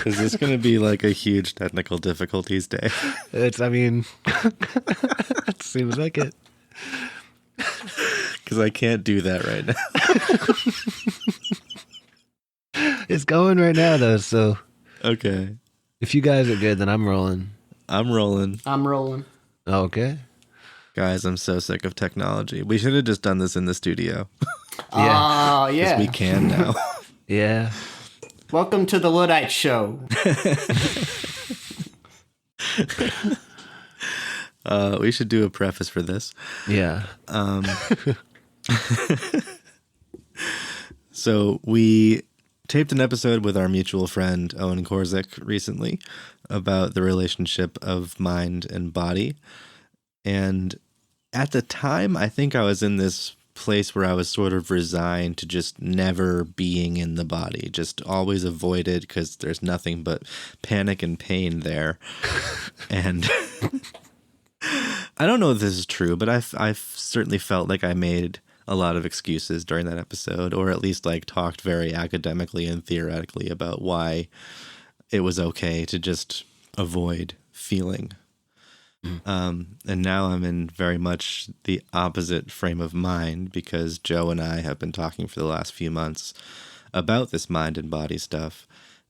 Is this going to be like a huge technical difficulties day? It seems like it. Because I can't do that right now. It's going right now, though, so. Okay. If you guys are good, then I'm rolling. I'm rolling. I'm rolling. Okay. Guys, I'm so sick of technology. We should have just done this in the studio. Oh, yeah. Because we can now. Yeah. Welcome to the Luddite Show. We should do a preface for this. Yeah. So we taped an episode with our mutual friend Owen Korzik recently about the relationship of mind and body. And at the time, I think I was in this place where I was sort of resigned to just never being in the body, just always avoided because there's nothing but panic and pain there. And I don't know if this is true, but I've certainly felt like I made a lot of excuses during that episode, or at least like talked very academically and theoretically about why it was okay to just avoid feeling. And now I'm in very much the opposite frame of mind because Joe and I have been talking for the last few months about this mind and body stuff.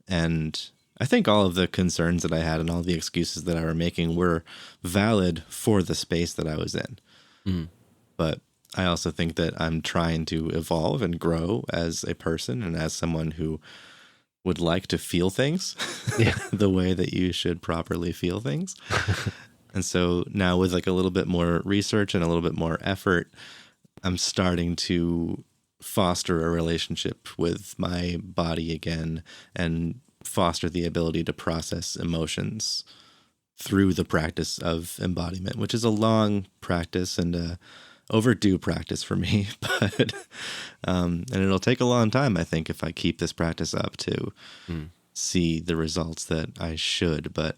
And I think all of the concerns that I had and all the excuses that I were making were valid for the space that I was in. But I also think that I'm trying to evolve and grow as a person and as someone who would like to feel things the way that you should properly feel things. And so now with like a little bit more research and a little bit more effort, I'm starting to foster a relationship with my body again and foster the ability to process emotions through the practice of embodiment, which is a long practice and a overdue practice for me. But and it'll take a long time, I think, if I keep this practice up to see the results that I should. But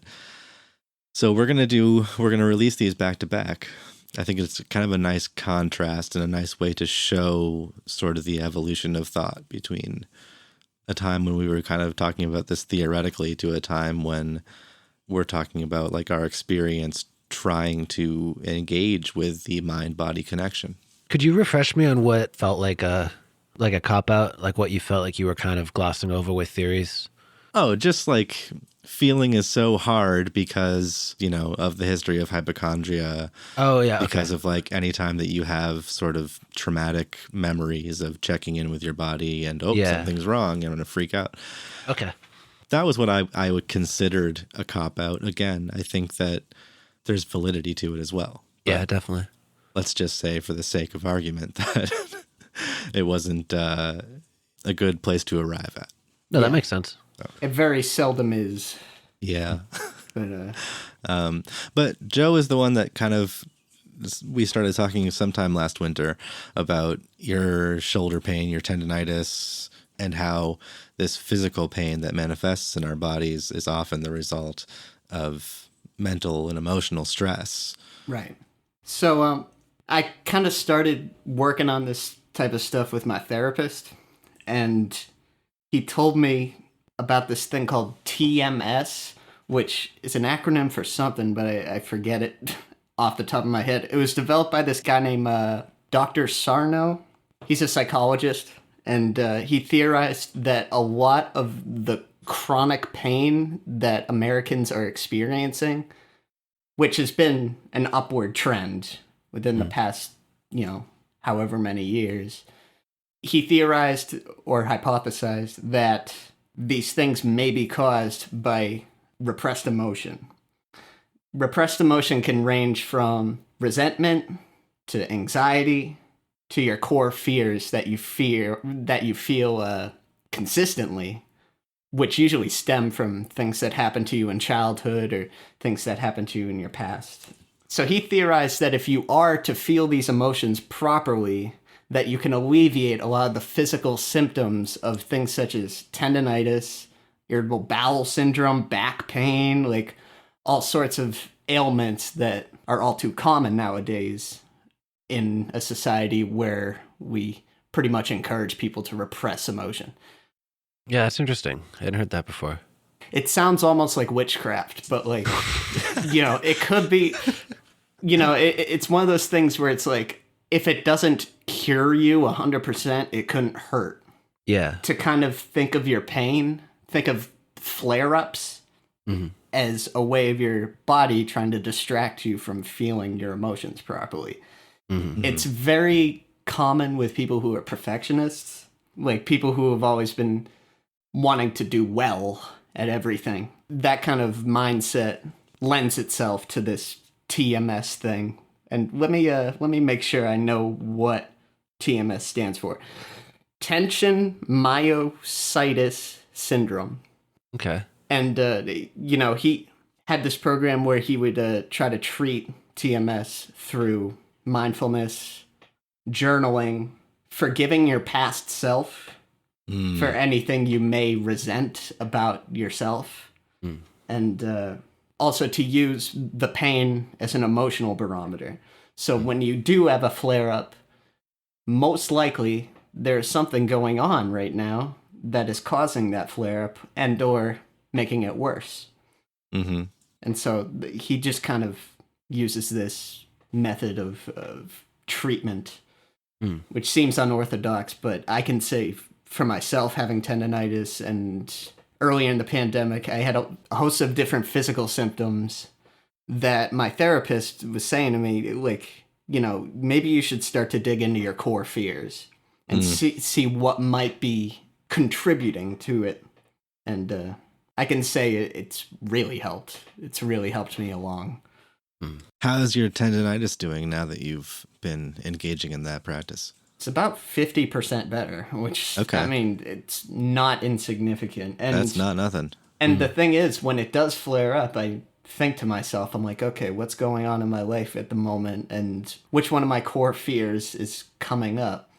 so we're going to release these back to back. I think it's kind of a nice contrast and a nice way to show sort of the evolution of thought between a time when we were kind of talking about this theoretically to a time when we're talking about like our experience trying to engage with the mind-body connection. Could you refresh me on what felt like a cop-out, like what you felt like you were kind of glossing over with theories? Oh, just like feeling is so hard because, you know, of the history of hypochondria. Oh, yeah. Because of like any time that you have sort of traumatic memories of checking in with your body and, something's wrong, I'm going to freak out. Okay. That was what I would considered a cop-out. Again, I think that there's validity to it as well. But yeah, definitely. Let's just say for the sake of argument that it wasn't a good place to arrive at. No, that makes sense. It very seldom is. Yeah. But but Joe is the one that kind of, we started talking sometime last winter about your shoulder pain, your tendinitis, and how this physical pain that manifests in our bodies is often the result of mental and emotional stress. Right. So I kind of started working on this type of stuff with my therapist, and he told me about this thing called TMS, which is an acronym for something, but I forget it off the top of my head. It was developed by this guy named Dr. Sarno. He's a psychologist, and he theorized that a lot of the chronic pain that Americans are experiencing, which has been an upward trend within the past, however many years, he theorized or hypothesized that these things may be caused by repressed emotion. Repressed emotion can range from resentment to anxiety to your core fears that you feel consistently, which usually stem from things that happened to you in childhood or things that happened to you in your past. So he theorized that if you are to feel these emotions properly, that you can alleviate a lot of the physical symptoms of things such as tendinitis, irritable bowel syndrome, back pain, like all sorts of ailments that are all too common nowadays in a society where we pretty much encourage people to repress emotion. Yeah, that's interesting. I hadn't heard that before. It sounds almost like witchcraft, but like, it could be, it's one of those things where it's like, if it doesn't cure you 100%, it couldn't hurt. Yeah. To kind of think of your pain, think of flare-ups as a way of your body trying to distract you from feeling your emotions properly. It's very common with people who are perfectionists, like people who have always been wanting to do well at everything. That kind of mindset lends itself to this TMS thing. And let me make sure I know what TMS stands for. Tension myositis syndrome. Okay. And he had this program where he would try to treat TMS through mindfulness, journaling, forgiving your past self for anything you may resent about yourself, and also to use the pain as an emotional barometer. So when you do have a flare-up, most likely there's something going on right now that is causing that flare-up and or making it worse. And so he just kind of uses this method of treatment, which seems unorthodox, but I can say for myself, having tendonitis, and earlier in the pandemic, I had a host of different physical symptoms that my therapist was saying to me, like, maybe you should start to dig into your core fears and see what might be contributing to it. And I can say it's really helped. It's really helped me along. How's your tendonitis doing now that you've been engaging in that practice? It's about 50% better, which, okay. I mean, it's not insignificant. And that's not nothing. And the thing is, when it does flare up, I think to myself, I'm like, okay, what's going on in my life at the moment? And which one of my core fears is coming up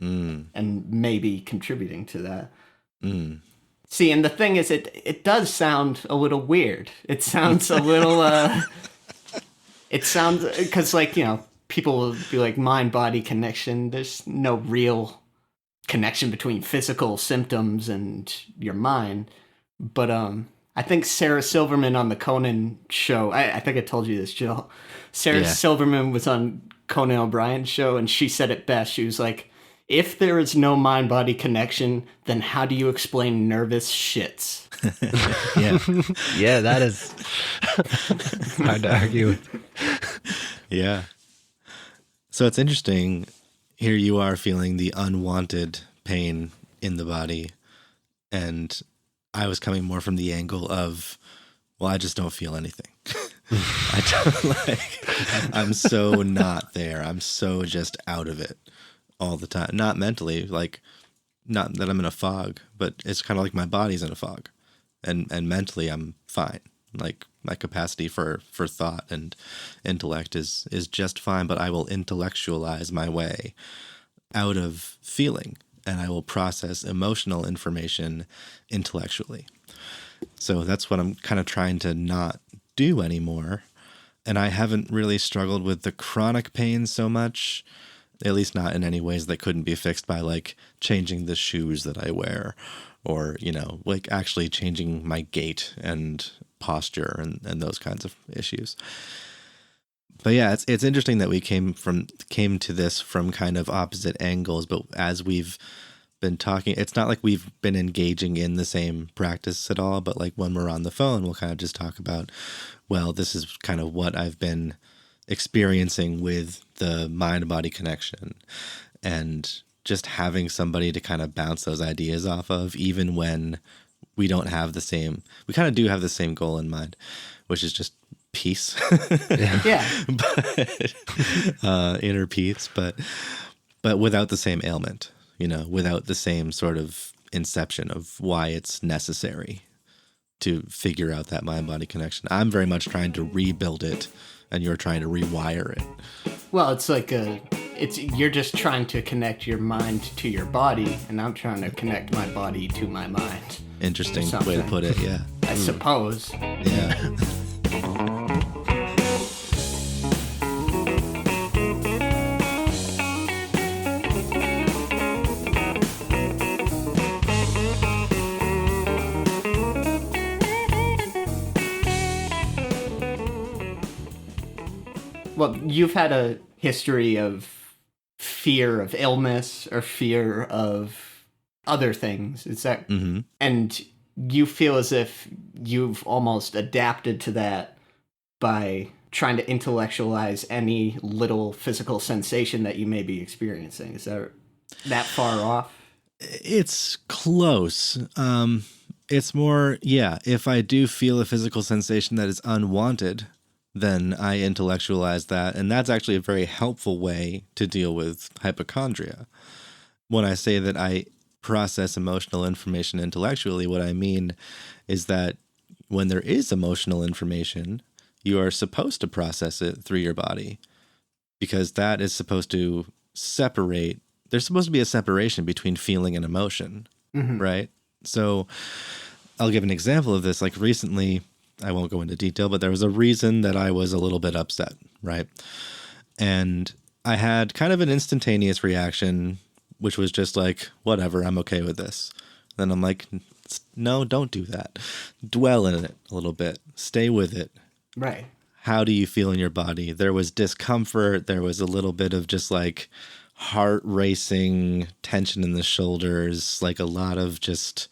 and maybe contributing to that? See, and the thing is, it does sound a little weird. It sounds a little, it sounds, because people will be like, mind-body connection. There's no real connection between physical symptoms and your mind. But I think Sarah Silverman on the Conan show, I think I told you this, Jill. Sarah Silverman was on Conan O'Brien's show, and she said it best. She was like, if there is no mind-body connection, then how do you explain nervous shits? Yeah, that is hard to argue with. Yeah. So it's interesting. Here you are feeling the unwanted pain in the body. And I was coming more from the angle of, well, I just don't feel anything. I'm so not there. I'm so just out of it all the time. Not mentally, like, not that I'm in a fog, but it's kind of like my body's in a fog. And mentally I'm fine. Like, my capacity for thought and intellect is just fine, but I will intellectualize my way out of feeling, and I will process emotional information intellectually. So that's what I'm kind of trying to not do anymore. And I haven't really struggled with the chronic pain so much, at least not in any ways that couldn't be fixed by like changing the shoes that I wear, or, like actually changing my gait and posture and those kinds of issues. But yeah, it's interesting that we came to this from kind of opposite angles, but as we've been talking, it's not like we've been engaging in the same practice at all, but like when we're on the phone, we'll kind of just talk about, well, this is kind of what I've been experiencing with the mind-body connection, and just having somebody to kind of bounce those ideas off of, even when we don't have the same, we kind of do have the same goal in mind, which is just peace. Yeah. But, inner peace, but without the same ailment, without the same sort of inception of why it's necessary to figure out that mind-body connection. I'm very much trying to rebuild it, and you're trying to rewire it. Well, it's like you're just trying to connect your mind to your body, and I'm trying to connect my body to my mind. Interesting way to put it, yeah. I suppose. Yeah. Well, you've had a history of fear of illness or fear of other things. Is that and you feel as if you've almost adapted to that by trying to intellectualize any little physical sensation that you may be experiencing. Is that far off? It's close. It's more, yeah, if I do feel a physical sensation that is unwanted, then I intellectualize that. And that's actually a very helpful way to deal with hypochondria. When I say that I process emotional information intellectually, what I mean is that when there is emotional information, you are supposed to process it through your body, because that is supposed to separate. There's supposed to be a separation between feeling and emotion, right? So I'll give an example of this. Like recently, I won't go into detail, but there was a reason that I was a little bit upset, right? And I had kind of an instantaneous reaction, which was just like, whatever, I'm okay with this. Then I'm like, no, don't do that. Dwell in it a little bit. Stay with it. Right. How do you feel in your body? There was discomfort. There was a little bit of just like heart racing, tension in the shoulders, like a lot of just,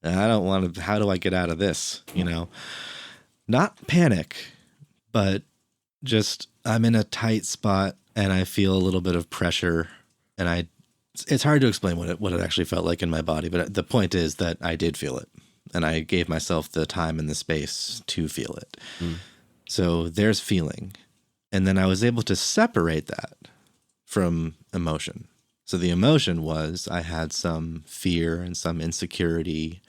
I don't want to, how do I get out of this? You know, not panic, but just I'm in a tight spot and I feel a little bit of pressure, and it's hard to explain what it actually felt like in my body. But the point is that I did feel it, and I gave myself the time and the space to feel it. So there's feeling. And then I was able to separate that from emotion. So the emotion was I had some fear and some insecurity.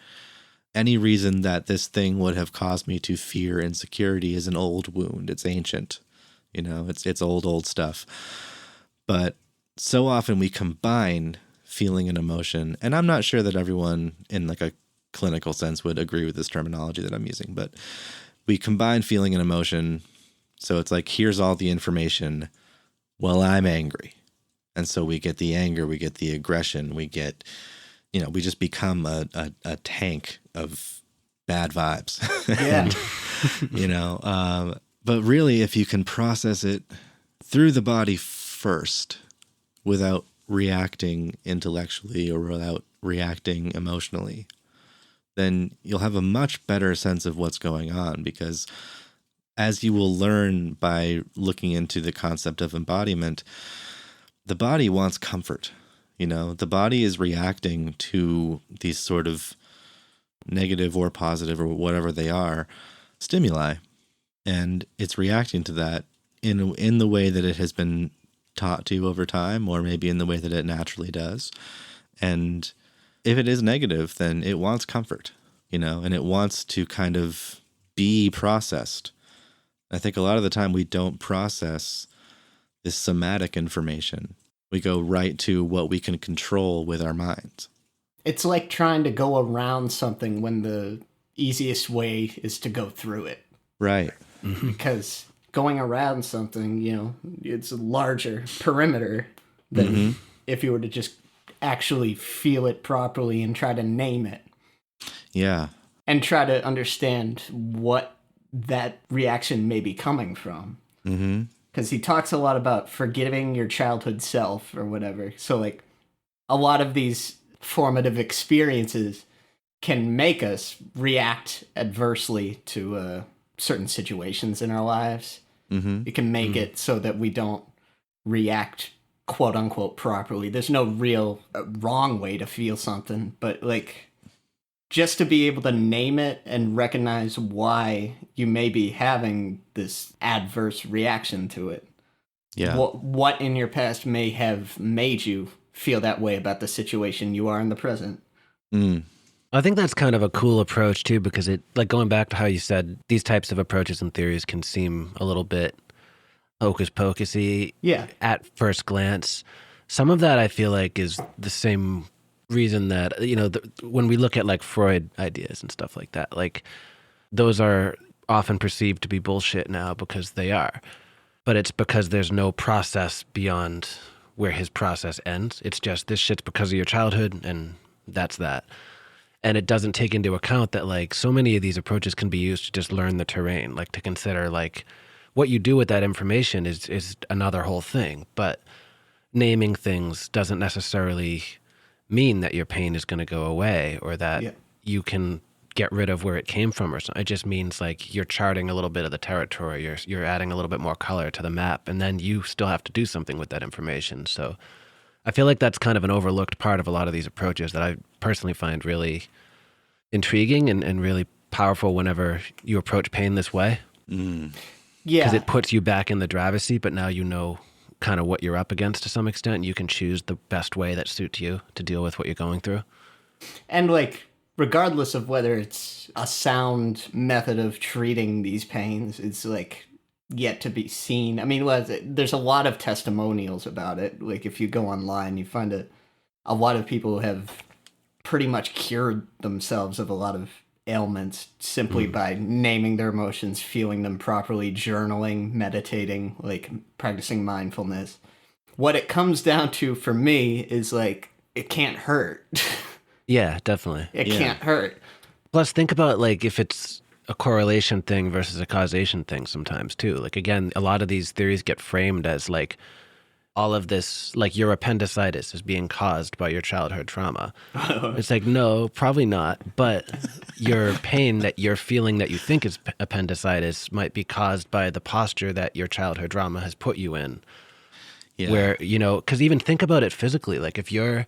Any reason that this thing would have caused me to fear insecurity is an old wound. It's ancient. You know, it's old stuff. But so often we combine feeling and emotion. And I'm not sure that everyone in like a clinical sense would agree with this terminology that I'm using, but we combine feeling and emotion. So it's like, here's all the information. Well, I'm angry. And so we get the anger, we get the aggression, we get, you know, we just become a tank of bad vibes. Yeah. You know, but really, if you can process it through the body first without reacting intellectually or without reacting emotionally, then you'll have a much better sense of what's going on, because as you will learn by looking into the concept of embodiment, the body wants comfort. You know, the body is reacting to these sort of negative or positive or whatever they are stimuli, and it's reacting to that in the way that it has been taught to over time, or maybe in the way that it naturally does. And if it is negative, then it wants comfort, you know, and it wants to kind of be processed. I think a lot of the time we don't process this somatic information. We go right to what we can control with our minds. It's like trying to go around something when the easiest way is to go through it. Right. Because going around something, you know, it's a larger perimeter than if you were to just actually feel it properly and try to name it. Yeah. And try to understand what that reaction may be coming from. Because he talks a lot about forgiving your childhood self or whatever. So, like, a lot of these formative experiences can make us react adversely to certain situations in our lives. It can make it so that we don't react quote unquote properly. There's no real wrong way to feel something, but like just to be able to name it and recognize why you may be having this adverse reaction to it. Yeah. What in your past may have made you feel that way about the situation you are in the present. I think that's kind of a cool approach too, because it, like, going back to how you said these types of approaches and theories can seem a little bit hocus pocusy at first glance. Some of that I feel like is the same reason that, you know, when we look at like Freud ideas and stuff like that, like those are often perceived to be bullshit now because they are. But it's because there's no process beyond where his process ends. It's just, this shit's because of your childhood, and that's that. And it doesn't take into account that like so many of these approaches can be used to just learn the terrain, like to consider like what you do with that information is another whole thing. But naming things doesn't necessarily mean that your pain is going to go away or that you can get rid of where it came from or something. It just means like you're charting a little bit of the territory. You're adding a little bit more color to the map, and then you still have to do something with that information. So I feel like that's kind of an overlooked part of a lot of these approaches that I personally find really intriguing and really powerful whenever you approach pain this way. Yeah. Because it puts you back in the driver's seat, but now you know kind of what you're up against to some extent. And you can choose the best way that suits you to deal with what you're going through. And like, regardless of whether it's a sound method of treating these pains, it's like yet to be seen. I mean, there's a lot of testimonials about it. Like if you go online, you find a lot of people have pretty much cured themselves of a lot of ailments simply by naming their emotions, feeling them properly, journaling, meditating, like practicing mindfulness. What it comes down to for me is like, it can't hurt. Yeah, definitely. It can't hurt. Plus, think about like if it's a correlation thing versus a causation thing sometimes too. Like again, a lot of these theories get framed as like all of this, like your appendicitis is being caused by your childhood trauma. It's like, no, probably not. But your pain that you're feeling that you think is appendicitis might be caused by the posture that your childhood trauma has put you in. Yeah. Where, you know, because even think about it physically. Like if you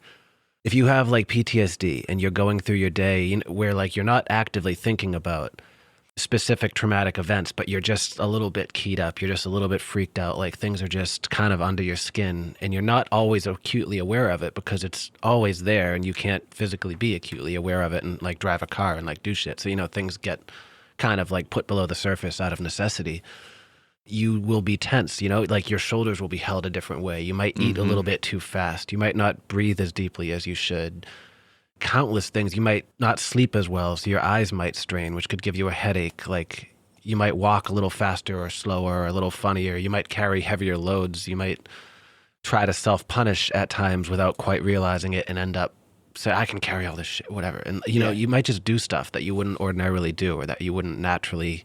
have like PTSD and you're going through your day, you know, where like you're not actively thinking about specific traumatic events, but you're just a little bit keyed up, you're just a little bit freaked out, like things are just kind of under your skin and you're not always acutely aware of it because it's always there and you can't physically be acutely aware of it and like drive a car and like do shit. So, you know, things get kind of like put below the surface out of necessity. You will be tense, you know, like your shoulders will be held a different way. You might eat a little bit too fast. You might not breathe as deeply as you should. Countless things. You might not sleep as well, so your eyes might strain, which could give you a headache. Like you might walk a little faster or slower or a little funnier. You might carry heavier loads. You might try to self-punish at times without quite realizing it and end up say, I can carry all this shit, whatever. And, you know, you might just do stuff that you wouldn't ordinarily do or that you wouldn't naturally,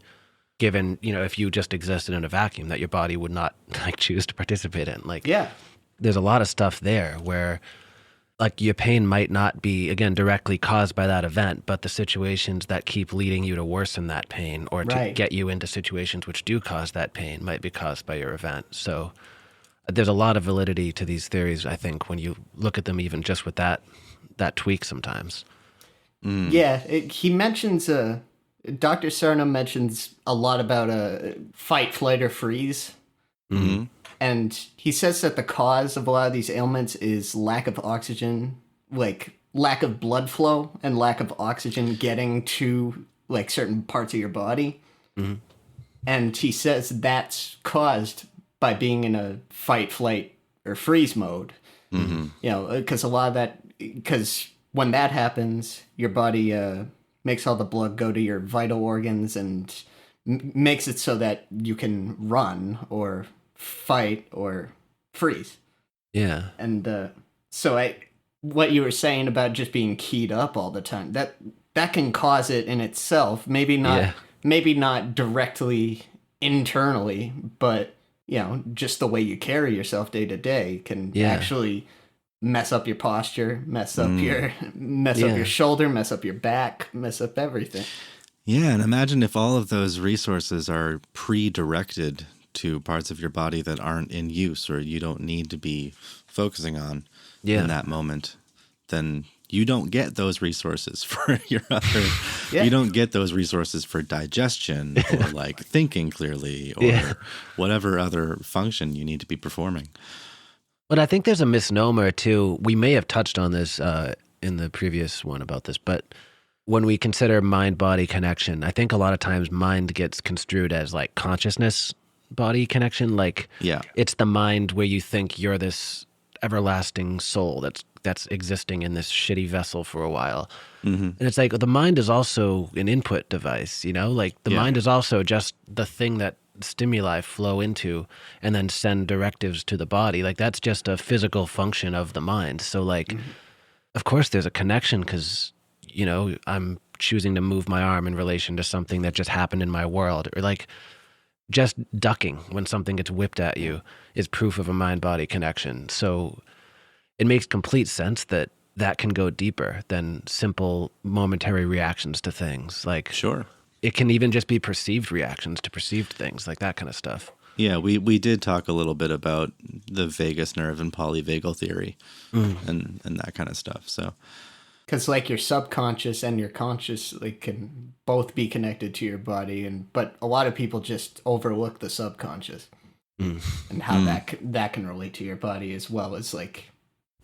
given, you know, if you just existed in a vacuum, that your body would not like choose to participate in. Like, there's a lot of stuff there where like your pain might not be, again, directly caused by that event, but the situations that keep leading you to worsen that pain or to get you into situations which do cause that pain might be caused by your event. So there's a lot of validity to these theories, I think, when you look at them even just with that tweak sometimes. Yeah, he mentions, Dr. Sarno mentions a lot about fight, flight, or freeze. Mm-hmm. And he says that the cause of a lot of these ailments is lack of oxygen, like lack of blood flow and lack of oxygen getting to like certain parts of your body. Mm-hmm. And he says that's caused by being in a fight, flight, or freeze mode. Mm-hmm. You know, because a lot of that, because when that happens, your body makes all the blood go to your vital organs and makes it so that you can run or fight or freeze. Yeah. And so what you were saying about just being keyed up all the time, that can cause it in itself. Maybe not directly internally, but you know, just the way you carry yourself day to day can actually mess up your posture, mess up your shoulder, mess up your back, mess up everything. Yeah, and imagine if all of those resources are pre-directed to parts of your body that aren't in use or you don't need to be focusing on in that moment, then you don't get those resources for your other, you don't get those resources for digestion or like thinking clearly or whatever other function you need to be performing. But I think there's a misnomer too. We may have touched on this in the previous one about this, but when we consider mind-body connection, I think a lot of times mind gets construed as like consciousness body connection. Like it's the mind where you think you're this everlasting soul that's existing in this shitty vessel for a while. Mm-hmm. And it's like the mind is also an input device, you know, like the mind is also just the thing that stimuli flow into and then send directives to the body. Like that's just a physical function of the mind. So like, of course there's a connection because, you know, I'm choosing to move my arm in relation to something that just happened in my world, or like just ducking when something gets whipped at you is proof of a mind-body connection. So it makes complete sense that that can go deeper than simple momentary reactions to things. Like, sure, it can even just be perceived reactions to perceived things, like that kind of stuff. Yeah, we did talk a little bit about the vagus nerve and polyvagal theory and that kind of stuff. So, because like your subconscious and your conscious like can both be connected to your body, but a lot of people just overlook the subconscious and how that can relate to your body, as well as like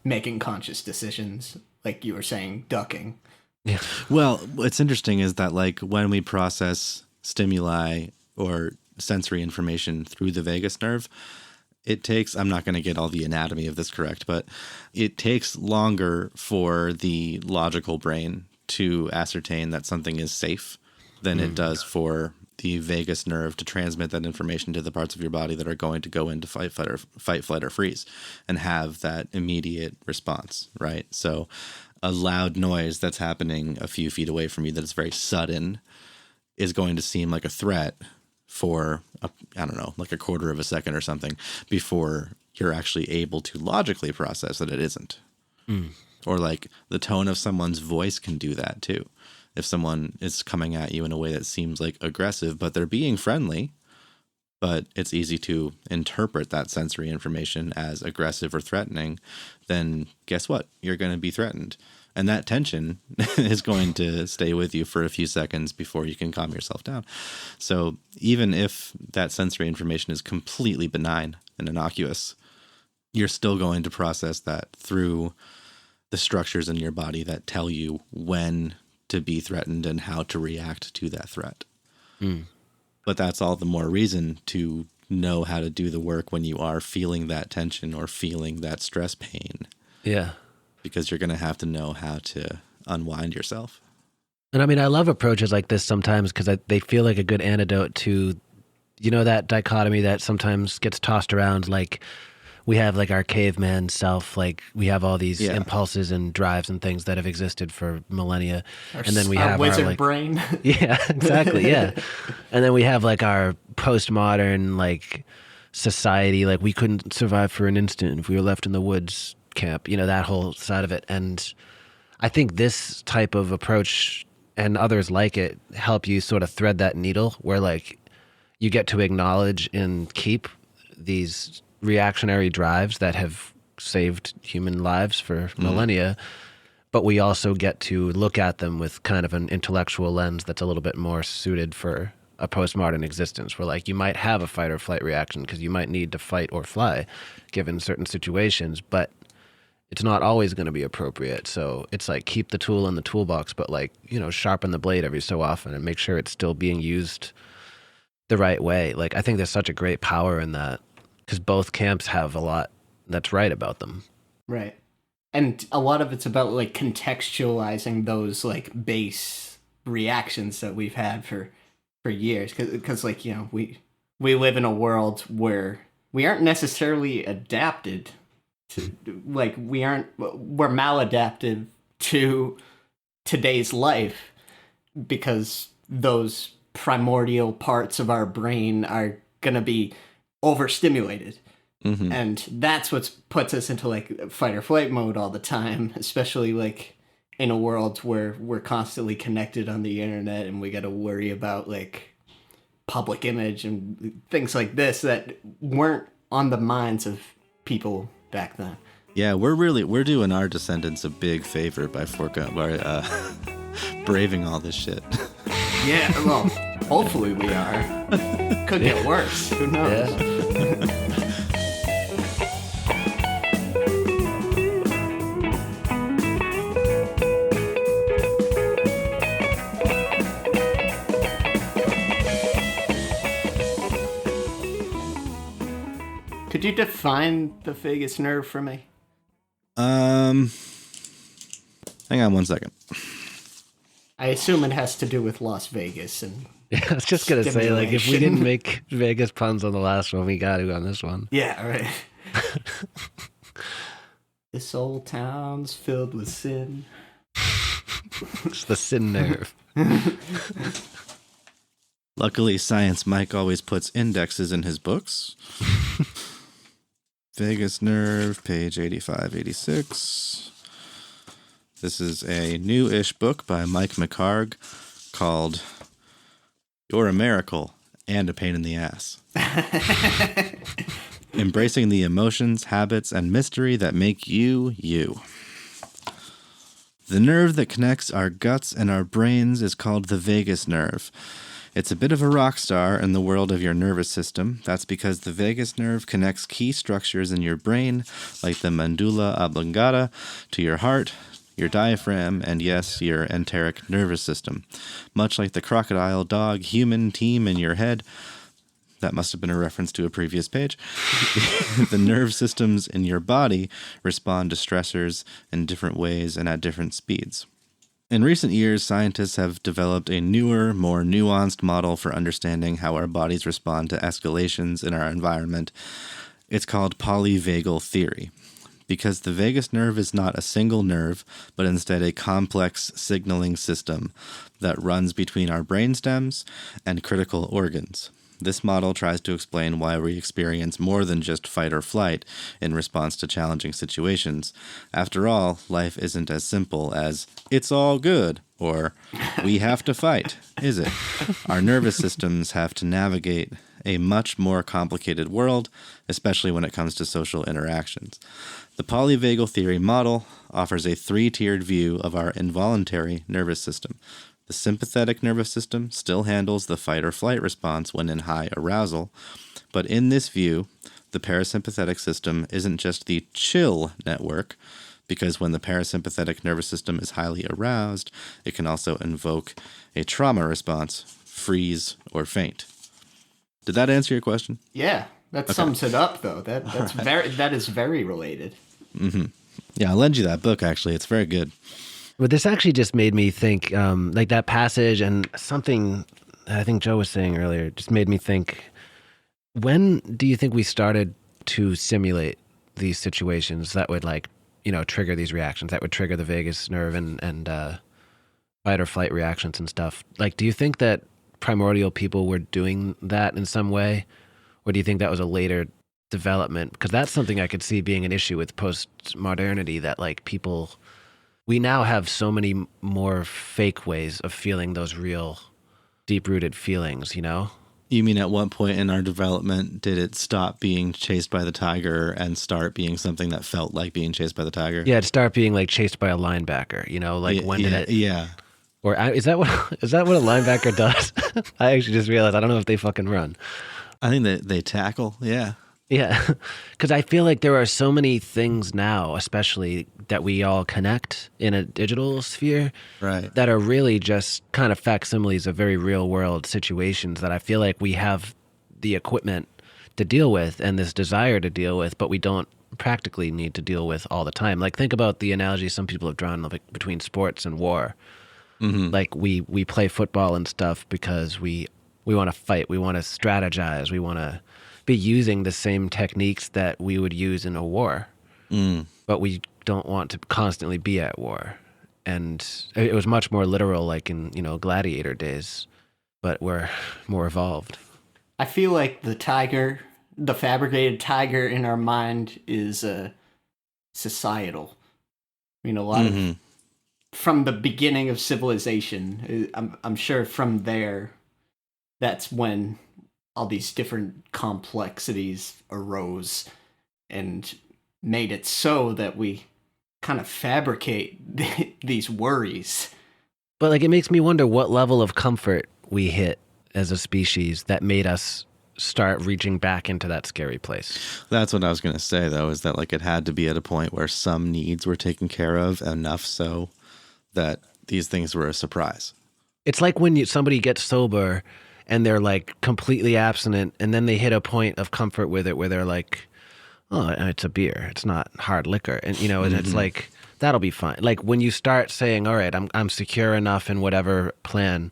making conscious decisions, like you were saying, ducking. Yeah. Well, what's interesting is that like when we process stimuli or sensory information through the vagus nerve, it takes, I'm not going to get all the anatomy of this correct, but it takes longer for the logical brain to ascertain that something is safe than it does for the vagus nerve to transmit that information to the parts of your body that are going to go into fight, flight, or freeze and have that immediate response, right? So a loud noise that's happening a few feet away from you that is very sudden is going to seem like a threat for, I don't know, like a quarter of a second or something before you're actually able to logically process that it isn't. Or like the tone of someone's voice can do that too. If someone is coming at you in a way that seems like aggressive, but they're being friendly, but it's easy to interpret that sensory information as aggressive or threatening, then guess what? You're going to be threatened. And that tension is going to stay with you for a few seconds before you can calm yourself down. So even if that sensory information is completely benign and innocuous, you're still going to process that through the structures in your body that tell you when to be threatened and how to react to that threat. But that's all the more reason to know how to do the work when you are feeling that tension or feeling that stress pain. Yeah. Because you're going to have to know how to unwind yourself. And I mean, I love approaches like this sometimes because they feel like a good antidote to, you know, that dichotomy that sometimes gets tossed around. Like we have like our caveman self, like we have all these impulses and drives and things that have existed for millennia. And then we have wizard our like, brain. Yeah, exactly. Yeah. And then we have like our postmodern like society, like we couldn't survive for an instant if we were left in the woods camp, you know, that whole side of it. And I think this type of approach and others like it help you sort of thread that needle where like you get to acknowledge and keep these reactionary drives that have saved human lives for millennia, but we also get to look at them with kind of an intellectual lens that's a little bit more suited for a postmodern existence, where like you might have a fight or flight reaction because you might need to fight or fly given certain situations, but it's not always going to be appropriate. So it's like keep the tool in the toolbox, but like, you know, sharpen the blade every so often and make sure it's still being used the right way. Like I think there's such a great power in that because both camps have a lot that's right about them. Right. And a lot of it's about like contextualizing those like base reactions that we've had for years. Because like, you know, we live in a world where we aren't necessarily adapted to, like we're maladaptive to today's life because those primordial parts of our brain are gonna be overstimulated. And that's what puts us into like fight or flight mode all the time, especially like in a world where we're constantly connected on the internet and we got to worry about like public image and things like this that weren't on the minds of people back then. Yeah, we're doing our descendants a big favor by braving all this shit. Yeah, well, hopefully we are. Could get worse. Who knows? Yeah. Could you define the vagus nerve for me? Hang on one second. I assume it has to do with Las Vegas and I was just gonna say, like, if we didn't make Vegas puns on the last one, we got to on this one. Yeah, right. This old town's filled with sin. It's the sin nerve. Luckily, Science Mike always puts indexes in his books. Vagus nerve, page 85, 86. This is a new-ish book by Mike McHargue called You're a Miracle and a Pain in the Ass. Embracing the emotions, habits, and mystery that make you, you. The nerve that connects our guts and our brains is called the vagus nerve. It's a bit of a rock star in the world of your nervous system. That's because the vagus nerve connects key structures in your brain, like the medulla oblongata, to your heart, your diaphragm, and yes, your enteric nervous system. Much like the crocodile, dog, human team in your head. That must have been a reference to a previous page. The nerve systems in your body respond to stressors in different ways and at different speeds. In recent years, scientists have developed a newer, more nuanced model for understanding how our bodies respond to escalations in our environment. It's called polyvagal theory. Because the vagus nerve is not a single nerve, but instead a complex signaling system that runs between our brainstems and critical organs. This model tries to explain why we experience more than just fight or flight in response to challenging situations. After all, life isn't as simple as, it's all good, or we have to fight, is it? Our nervous systems have to navigate a much more complicated world, especially when it comes to social interactions. The polyvagal theory model offers a three-tiered view of our involuntary nervous system. The sympathetic nervous system still handles the fight or flight response when in high arousal, but in this view, the parasympathetic system isn't just the chill network, because when the parasympathetic nervous system is highly aroused, it can also invoke a trauma response, freeze, or faint. Did that answer your question? Yeah, that sums it up, though. That is very related. Mm-hmm. Yeah, I'll lend you that book, actually. It's very good. Well, this actually just made me think, like that passage and something I think Joe was saying earlier just made me think, when do you think we started to simulate these situations that would trigger these reactions, that would trigger the vagus nerve and fight or flight reactions and stuff? Like, do you think that primordial people were doing that in some way? Or do you think that was a later development? Because that's something I could see being an issue with post-modernity, that we now have so many more fake ways of feeling those real deep-rooted feelings, you know? You mean at what point in our development did it stop being chased by the tiger and start being something that felt like being chased by the tiger? Yeah, it'd start being like chased by a linebacker, you know? Like when did it... Yeah. Or is that what a linebacker does? I actually just realized, I don't know if they fucking run. I think they tackle, yeah. Yeah, because I feel like there are so many things now, especially that we all connect in a digital sphere, right, that are really just kind of facsimiles of very real world situations that I feel like we have the equipment to deal with and this desire to deal with, but we don't practically need to deal with all the time. Like, think about the analogy some people have drawn between sports and war. Mm-hmm. Like we play football and stuff because we want to fight, we want to strategize, we want to be using the same techniques that we would use in a war, but we don't want to constantly be at war. And it was much more literal, like in gladiator days, but we're more evolved. I feel like the fabricated tiger in our mind is societal. I mean, a lot of from the beginning of civilization. I'm sure from there, that's when all these different complexities arose and made it so that we kind of fabricate these worries. But like, it makes me wonder what level of comfort we hit as a species that made us start reaching back into that scary place. That's what I was going to say, though, is that like it had to be at a point where some needs were taken care of enough so that these things were a surprise. It's like when somebody gets sober and they're like completely abstinent, and then they hit a point of comfort with it where they're like, oh, it's a beer, it's not hard liquor, and and it's like, that'll be fine. Like when you start saying, all right, I'm secure enough in whatever plan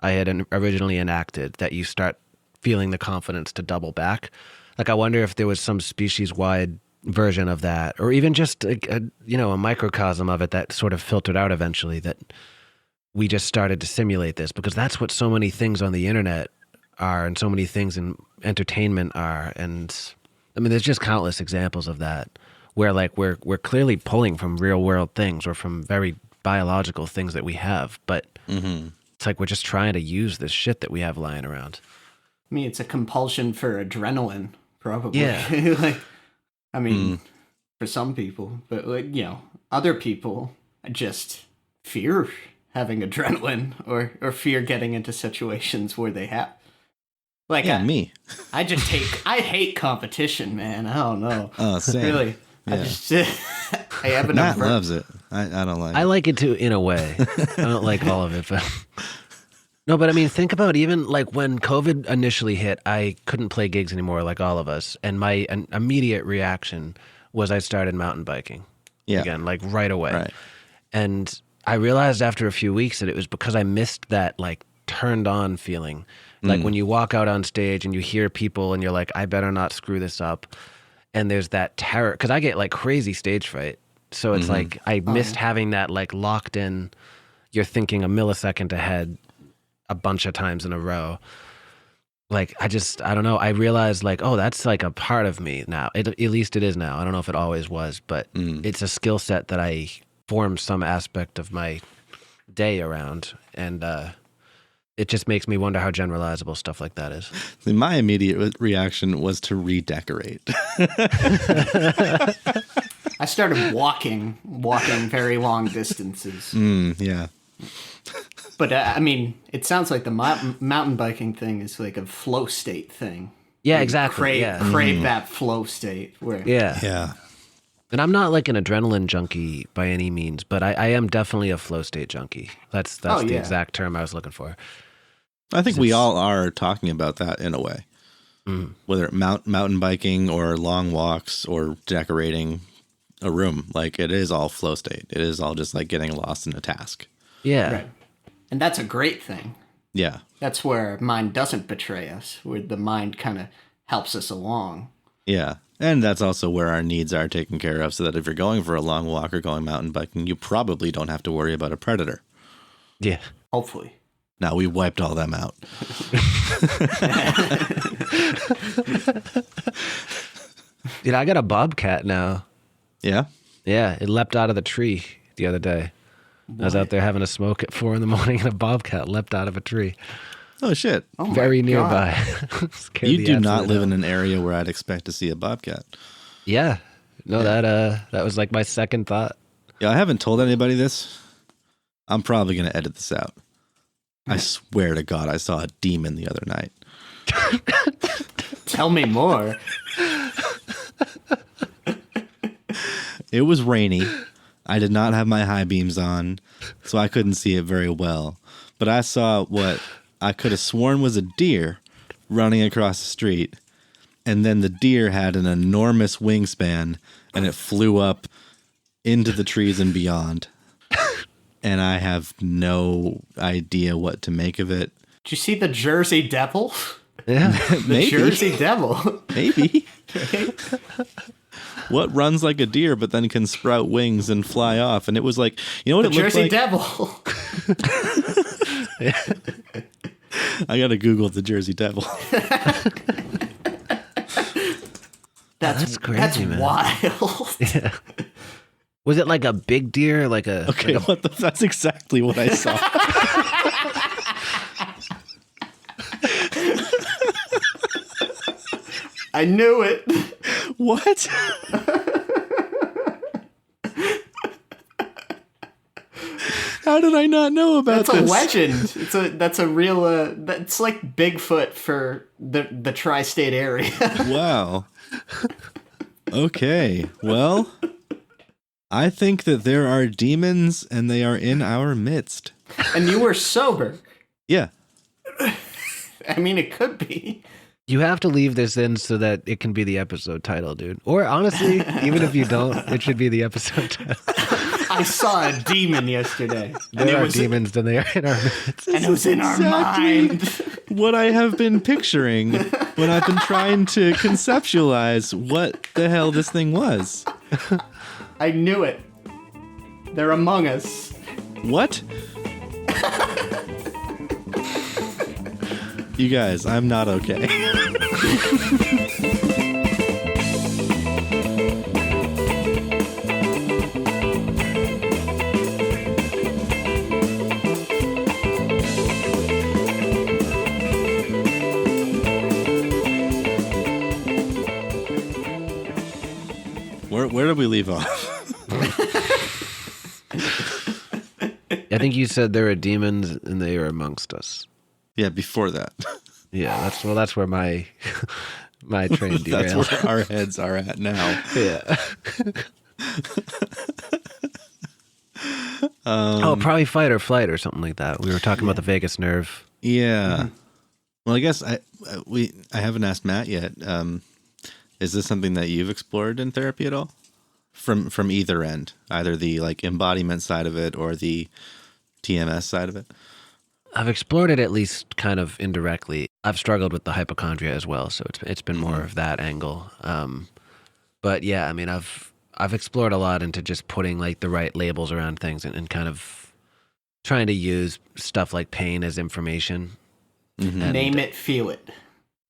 I had originally enacted, that you start feeling the confidence to double back. Like, I wonder if there was some species-wide version of that, or even just a microcosm of it that sort of filtered out eventually, that we just started to simulate this, because that's what so many things on the internet are, and so many things in entertainment are. And I mean, there's just countless examples of that where like we're clearly pulling from real world things or from very biological things that we have, but it's like we're just trying to use this shit that we have lying around. I mean, it's a compulsion for adrenaline, probably. Yeah. Like, I mean, for some people, but like, you know, other people just fear having adrenaline or fear getting into situations where they have. Like, me. I hate competition, man. I don't know. Oh, same. Really. Yeah. I have an Matt loves it. I don't like it. I like it too, in a way. I don't like all of it, but no, but I mean, think about even like when COVID initially hit, I couldn't play gigs anymore like all of us. And my immediate reaction was I started mountain biking again, like right away. Right. And I realized after a few weeks that it was because I missed that like turned on feeling. Like when you walk out on stage and you hear people and you're like, I better not screw this up. And there's that terror, because I get like crazy stage fright. So it's like I missed having that like locked in, you're thinking a millisecond ahead a bunch of times in a row. Like I don't know. I realized like, oh, that's like a part of me now. At least it is now. I don't know if it always was, but it's a skill set that I formed some aspect of my day around. And it just makes me wonder how generalizable stuff like that is. My immediate reaction was to redecorate. I started walking very long distances. Yeah. But I mean, it sounds like the mountain biking thing is like a flow state thing. Yeah, exactly. Crave that flow state. Where Yeah. And I'm not like an adrenaline junkie by any means, but I am definitely a flow state junkie. That's the exact term I was looking for. I think we all are talking about that in a way. Whether mountain biking or long walks or decorating a room, like it is all flow state. It is all just like getting lost in a task. Yeah. Right. And that's a great thing. Yeah. That's where mind doesn't betray us, where the mind kind of helps us along. Yeah. And that's also where our needs are taken care of, so that if you're going for a long walk or going mountain biking, you probably don't have to worry about a predator. Yeah. Hopefully. Now, we wiped all them out. Dude, I got a bobcat now. Yeah? Yeah, it leapt out of the tree the other day. What? I was out there having a smoke at 4 a.m. and a bobcat leapt out of a tree. Oh, shit. Oh Very nearby. You do not live in an area where I'd expect to see a bobcat. Yeah. No, that was like my second thought. Yeah, I haven't told anybody this. I'm probably going to edit this out. I swear to God, I saw a demon the other night. Tell me more. It was rainy. I did not have my high beams on, so I couldn't see it very well. But I saw what I could have sworn was a deer running across the street. And then the deer had an enormous wingspan, and it flew up into the trees and beyond. And I have no idea what to make of it. Did you see the Jersey Devil? Yeah. The Jersey Devil. Maybe. What runs like a deer but then can sprout wings and fly off? And it was like, you know what the it looked Jersey like? Devil. I gotta Google the Jersey Devil. That's crazy, that's man. wild. Yeah. Was it like a big deer? Okay, that's exactly what I saw. I knew it. What? How did I not know about That's this? a legend. That's a real. That's like Bigfoot for the tri-state area. Wow. Okay. Well, I think that there are demons and they are in our midst. And you were sober. Yeah. I mean, it could be. You have to leave this in so that it can be the episode title, dude. Or honestly, even if you don't, it should be the episode title. I saw a demon yesterday. There are demons and they are in our midst. And it was in our mind. What I have been picturing when I've been trying to conceptualize what the hell this thing was. I knew it. They're among us. What? You guys, I'm not okay. Where did we leave off? I think you said there are demons and they are amongst us. Yeah, before that. Yeah, that's where my train derailed. That's where our heads are at now. Yeah. Probably fight or flight or something like that. We were talking about the vagus nerve. Yeah. Mm-hmm. Well, I guess I haven't asked Matt yet. Is this something that you've explored in therapy at all? From either end, either the like embodiment side of it or the TMS side of it? I've explored it at least kind of indirectly. I've struggled with the hypochondria as well, so it's been more of that angle. But yeah, I mean, I've explored a lot into just putting like the right labels around things and kind of trying to use stuff like pain as information. Mm-hmm. Name it, feel it.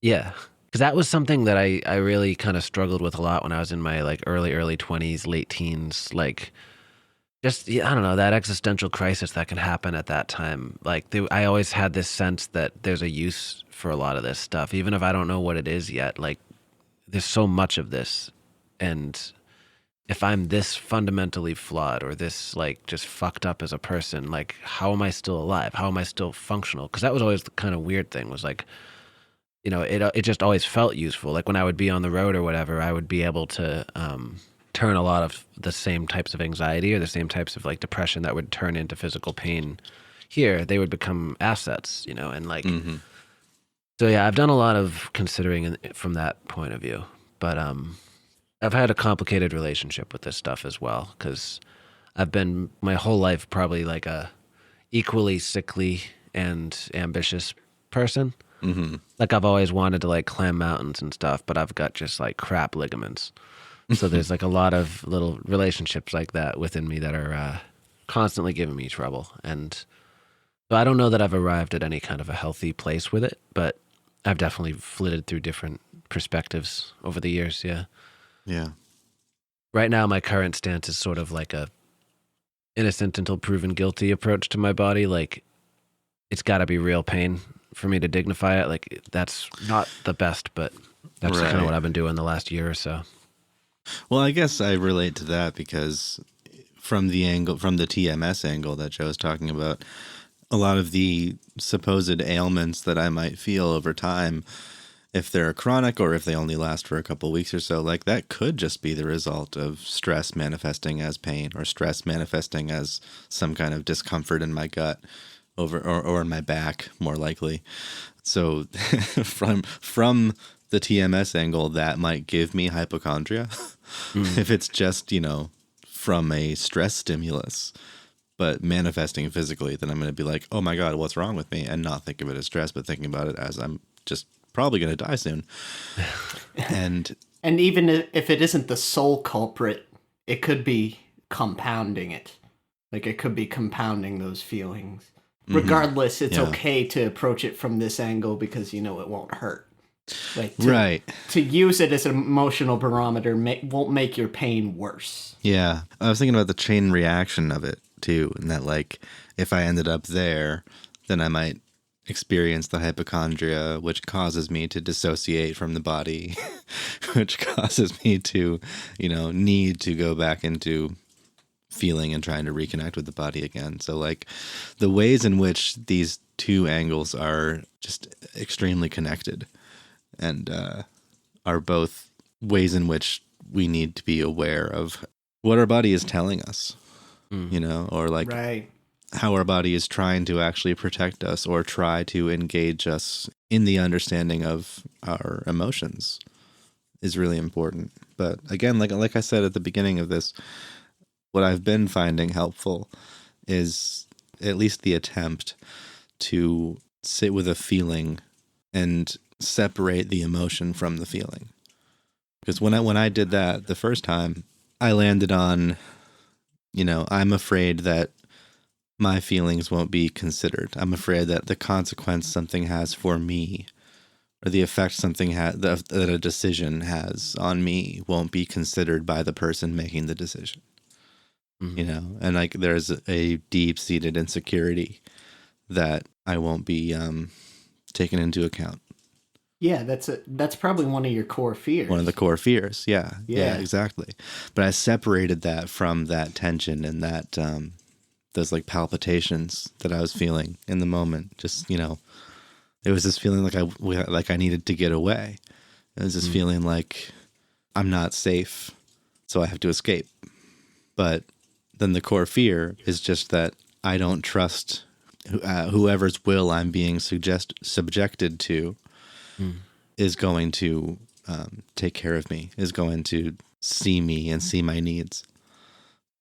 Yeah. Because that was something that I really kind of struggled with a lot when I was in my like early 20s, late teens. Like, just, I don't know, that existential crisis that can happen at that time. Like, I always had this sense that there's a use for a lot of this stuff, even if I don't know what it is yet. Like, there's so much of this. And if I'm this fundamentally flawed or this, like, just fucked up as a person, like, how am I still alive? How am I still functional? Because that was always the kind of weird thing, was like, you know, it just always felt useful. Like when I would be on the road or whatever, I would be able to turn a lot of the same types of anxiety or the same types of like depression that would turn into physical pain here. They would become assets, you know, and like, so yeah, I've done a lot of considering from that point of view. But I've had a complicated relationship with this stuff as well, because I've been my whole life probably like a equally sickly and ambitious person. Mm-hmm. Like I've always wanted to like climb mountains and stuff, but I've got just like crap ligaments. So there's like a lot of little relationships like that within me that are constantly giving me trouble. And so I don't know that I've arrived at any kind of a healthy place with it, but I've definitely flitted through different perspectives over the years. Yeah. Yeah. Right now, my current stance is sort of like a innocent until proven guilty approach to my body. Like it's got to be real pain for me to dignify it. Like that's not the best, but that's kind of what I've been doing the last year or so. Well, I guess I relate to that because from the TMS angle that Joe's talking about, a lot of the supposed ailments that I might feel over time, if they're chronic or if they only last for a couple of weeks or so, like that could just be the result of stress manifesting as pain or stress manifesting as some kind of discomfort in my gut or in my back, more likely. So from the TMS angle, that might give me hypochondria if it's just, you know, from a stress stimulus, but manifesting physically, then I'm going to be like, oh my God, what's wrong with me? And not think of it as stress, but thinking about it as I'm just probably going to die soon. And even if it isn't the sole culprit, it could be compounding it. Like it could be compounding those feelings. Regardless, it's okay to approach it from this angle because you know it won't hurt. Like to use it as an emotional barometer won't make your pain worse. Yeah, I was thinking about the chain reaction of it too, and that like if I ended up there, then I might experience the hypochondria, which causes me to dissociate from the body, which causes me to, you know, need to go back into feeling and trying to reconnect with the body again. So like the ways in which these two angles are just extremely connected and are both ways in which we need to be aware of what our body is telling us, you know, or like how our body is trying to actually protect us or try to engage us in the understanding of our emotions is really important. But again, like I said at the beginning of this, what I've been finding helpful is at least the attempt to sit with a feeling and separate the emotion from the feeling. Because when I did that the first time, I landed on, you know, I'm afraid that my feelings won't be considered. I'm afraid that the consequence something has for me, or the effect something that a decision has on me, won't be considered by the person making the decision. Mm-hmm. You know, and like there's a deep-seated insecurity that I won't be taken into account. Yeah, that's probably one of your core fears. One of the core fears. Yeah, exactly. But I separated that from that tension and that those like palpitations that I was feeling in the moment. Just, you know, it was this feeling like I needed to get away. It was this feeling like I'm not safe, so I have to escape. But then the core fear is just that I don't trust whoever's will I'm being subjected to is going to take care of me, is going to see me and see my needs.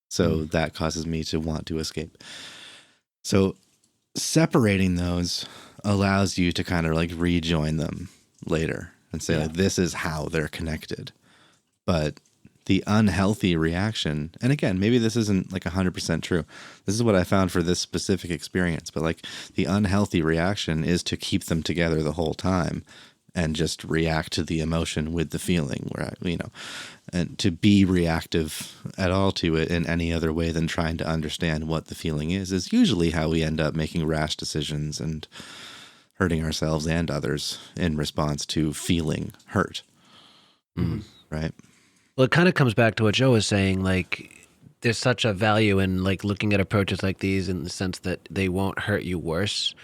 So that causes me to want to escape. So separating those allows you to kind of like rejoin them later and say, like, this is how they're connected. But the unhealthy reaction, and again, maybe this isn't like 100% true. This is what I found for this specific experience, but like the unhealthy reaction is to keep them together the whole time and just react to the emotion with the feeling, where, you know, and to be reactive at all to it in any other way than trying to understand what the feeling is usually how we end up making rash decisions and hurting ourselves and others in response to feeling hurt. Right? Well, it kind of comes back to what Joe was saying. Like, there's such a value in like looking at approaches like these in the sense that they won't hurt you worse.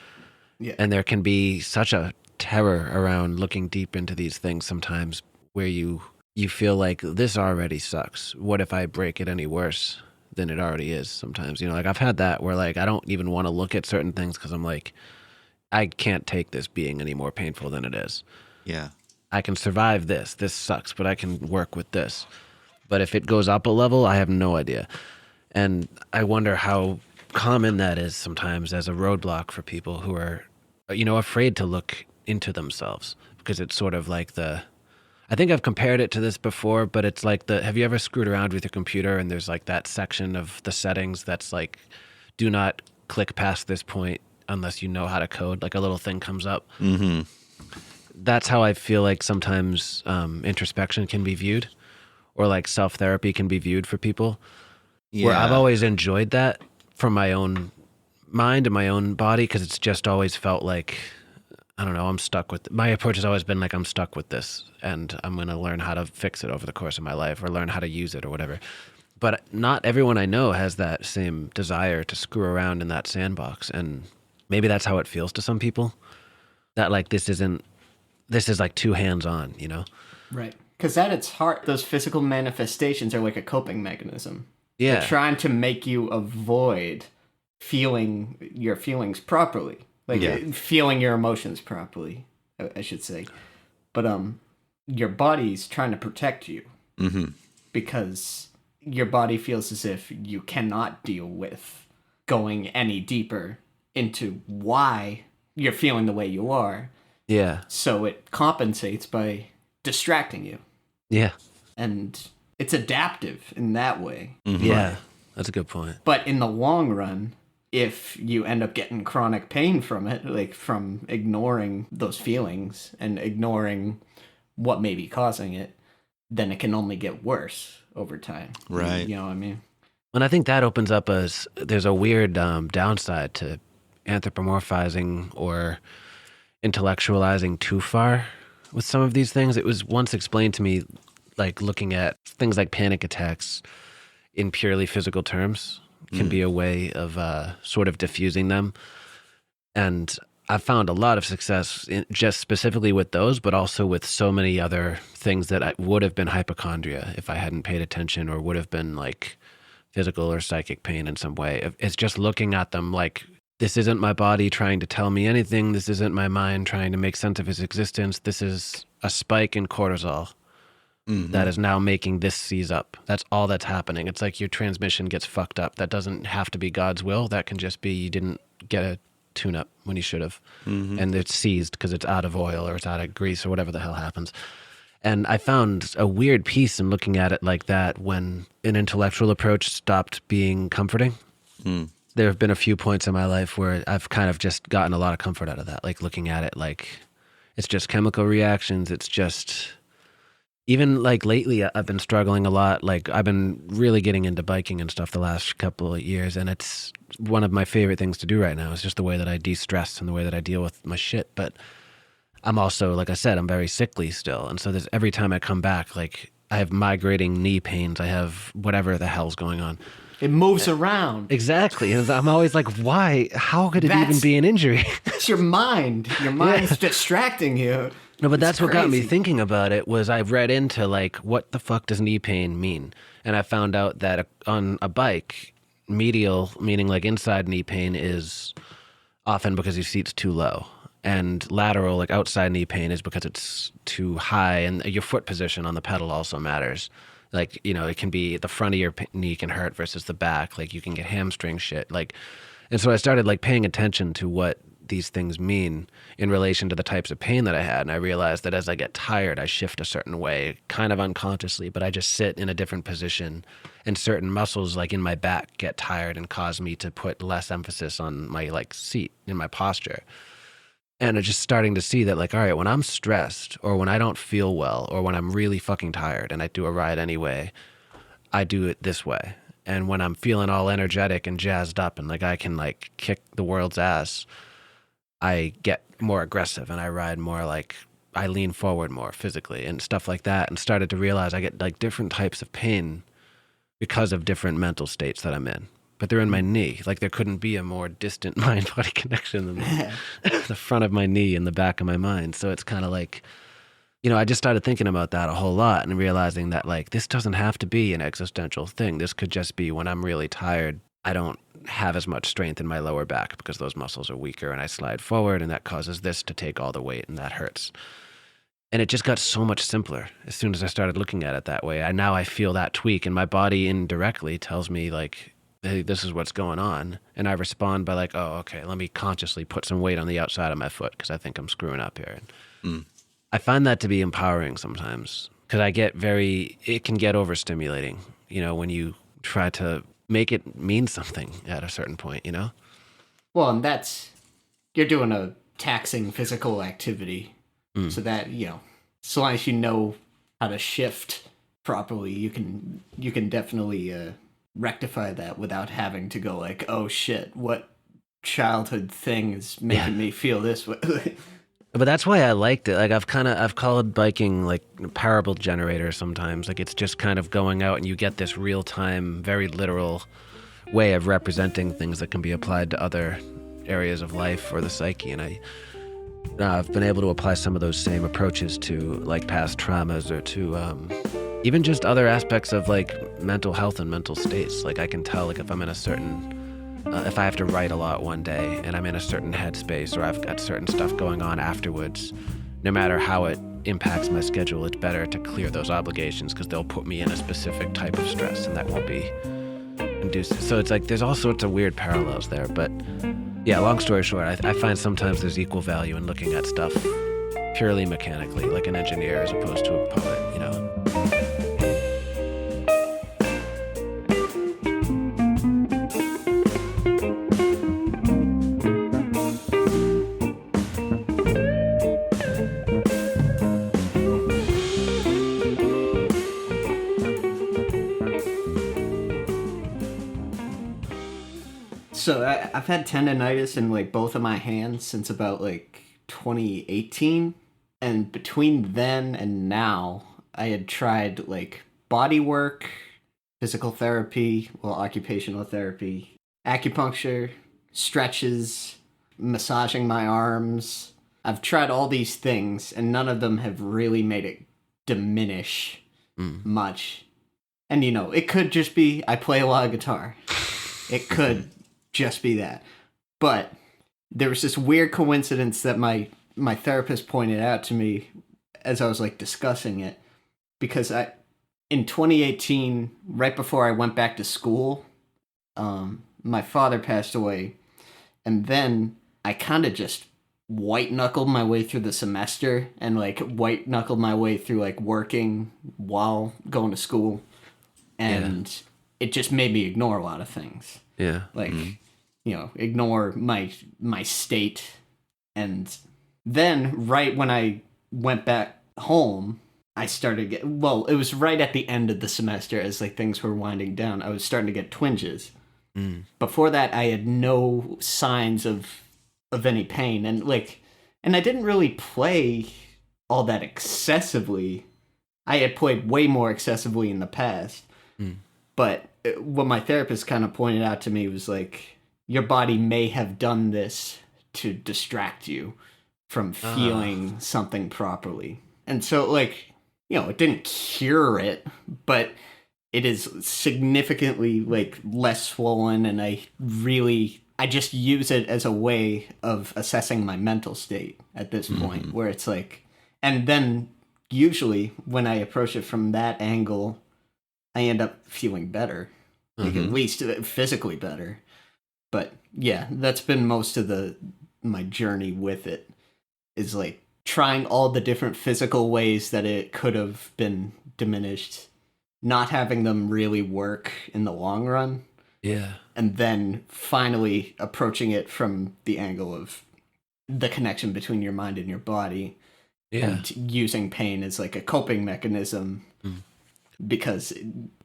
Yeah. And there can be such a terror around looking deep into these things sometimes where you feel like this already sucks. What if I break it any worse than it already is sometimes? You know, like I've had that where like I don't even want to look at certain things because I'm like, I can't take this being any more painful than it is. Yeah. I can survive this. This sucks, but I can work with this. But if it goes up a level, I have no idea. And I wonder how common that is sometimes as a roadblock for people who are, you know, afraid to look into themselves, because it's sort of like I think I've compared it to this before, but it's like have you ever screwed around with your computer and there's like that section of the settings that's like, do not click past this point unless you know how to code, like a little thing comes up. Mm-hmm. That's how I feel like sometimes introspection can be viewed, or like self-therapy can be viewed for people. Yeah. Where I've always enjoyed that from my own mind and my own body, because it's just always felt like, I don't know, I'm stuck with, my approach has always been like, I'm stuck with this and I'm going to learn how to fix it over the course of my life, or learn how to use it or whatever. But not everyone I know has that same desire to screw around in that sandbox. And maybe that's how it feels to some people, that like this is like too hands-on, you know? Right. Because at its heart, those physical manifestations are like a coping mechanism. Yeah. They're trying to make you avoid feeling your feelings properly. Like feeling your emotions properly, I should say. But your body's trying to protect you. Mm-hmm. Because your body feels as if you cannot deal with going any deeper into why you're feeling the way you are. Yeah. So it compensates by distracting you. Yeah. And it's adaptive in that way. Mm-hmm. Yeah. That's a good point. But in the long run, if you end up getting chronic pain from it, like from ignoring those feelings and ignoring what may be causing it, then it can only get worse over time. Right. You know what I mean? And I think that opens up there's a weird downside to anthropomorphizing or intellectualizing too far with some of these things. It was once explained to me, like looking at things like panic attacks in purely physical terms can be a way of sort of diffusing them. And I found a lot of success just specifically with those, but also with so many other things that would have been hypochondria if I hadn't paid attention, or would have been like physical or psychic pain in some way. It's just looking at them like, this isn't my body trying to tell me anything. This isn't my mind trying to make sense of its existence. This is a spike in cortisol that is now making this seize up. That's all that's happening. It's like your transmission gets fucked up. That doesn't have to be God's will. That can just be you didn't get a tune-up when you should have. And it's seized because it's out of oil or it's out of grease or whatever the hell happens. And I found a weird piece in looking at it like that when an intellectual approach stopped being comforting. there have been a few points in my life where I've kind of just gotten a lot of comfort out of that, like looking at it like it's just chemical reactions. It's just, even like lately I've been struggling a lot. Like I've been really getting into biking and stuff the last couple of years, and it's one of my favorite things to do right now. It's just the way that I de-stress and the way that I deal with my shit. But I'm also, like I said, I'm very sickly still. And so there's, every time I come back, like I have migrating knee pains. I have whatever the hell's going on. It moves around. Exactly. And I'm always like, why? How could it even be an injury? It's your mind. Your mind's distracting you. No, but that's what got me thinking about it was I read into like, what the fuck does knee pain mean? And I found out that on a bike, medial, meaning like inside knee pain, is often because your seat's too low. And lateral, like outside knee pain, is because it's too high, and your foot position on the pedal also matters. Like, you know, it can be the front of your knee can hurt versus the back. Like you can get hamstring shit. Like, and so I started like paying attention to what these things mean in relation to the types of pain that I had. And I realized that as I get tired, I shift a certain way, kind of unconsciously, but I just sit in a different position, and certain muscles like in my back get tired and cause me to put less emphasis on my like seat in my posture. And I'm just starting to see that, like, all right, when I'm stressed or when I don't feel well or when I'm really fucking tired and I do a ride anyway, I do it this way. And when I'm feeling all energetic and jazzed up and like I can like kick the world's ass, I get more aggressive and I ride more, like I lean forward more physically and stuff like that, and started to realize I get like different types of pain because of different mental states that I'm in. But they're in my knee. Like there couldn't be a more distant mind-body connection than the front of my knee and the back of my mind. So it's kind of like, you know, I just started thinking about that a whole lot and realizing that like this doesn't have to be an existential thing. This could just be when I'm really tired, I don't have as much strength in my lower back because those muscles are weaker and I slide forward, and that causes this to take all the weight, and that hurts. And it just got so much simpler as soon as I started looking at it that way. Now I feel that tweak, and my body indirectly tells me like, hey, this is what's going on. And I respond by like, oh, okay, let me consciously put some weight on the outside of my foot because I think I'm screwing up here. I find that to be empowering sometimes because it can get overstimulating, you know, when you try to make it mean something at a certain point, you know? Well, and you're doing a taxing physical activity. So that, you know, as long as you know how to shift properly, you can definitely rectify that without having to go like, oh shit, what childhood thing is making me feel this way. But that's why I liked it. Like I've called biking like a parable generator sometimes. Like it's just kind of going out and you get this real time, very literal way of representing things that can be applied to other areas of life or the psyche. And I've been able to apply some of those same approaches to like past traumas or to even just other aspects of like mental health and mental states. Like I can tell like if I'm in a certain, if I have to write a lot one day and I'm in a certain headspace or I've got certain stuff going on afterwards, no matter how it impacts my schedule, it's better to clear those obligations because they'll put me in a specific type of stress and that won't be induced. So it's like there's all sorts of weird parallels there. But yeah, long story short, I find sometimes there's equal value in looking at stuff purely mechanically, like an engineer as opposed to a poet, you know? So I've had tendonitis in like both of my hands since about like 2018, and between then and now I had tried like body work, physical therapy, occupational therapy, acupuncture, stretches, massaging my arms. I've tried all these things and none of them have really made it diminish much. And you know, it could just be I play a lot of guitar. It could just be that. But there was this weird coincidence that my therapist pointed out to me as I was like discussing it, because in 2018, right before I went back to school, my father passed away, and then I kind of just white knuckled my way through the semester and like white knuckled my way through like working while going to school, and it just made me ignore a lot of things. Yeah. Like ignore my state. And then right when I went back home, I started it was right at the end of the semester as like things were winding down. I was starting to get twinges. Before that, I had no signs of any pain, and I didn't really play all that excessively. I had played way more excessively in the past. But what my therapist kind of pointed out to me was like, your body may have done this to distract you from feeling something properly. And so, like, it didn't cure it, but it is significantly, like, less swollen, and I just use it as a way of assessing my mental state at this point, where it's like, and then usually when I approach it from that angle, I end up feeling better, like at least physically better. But yeah, that's been most of my journey with it, is like trying all the different physical ways that it could have been diminished, not having them really work in the long run. Yeah. And then finally approaching it from the angle of the connection between your mind and your body, and using pain as like a coping mechanism because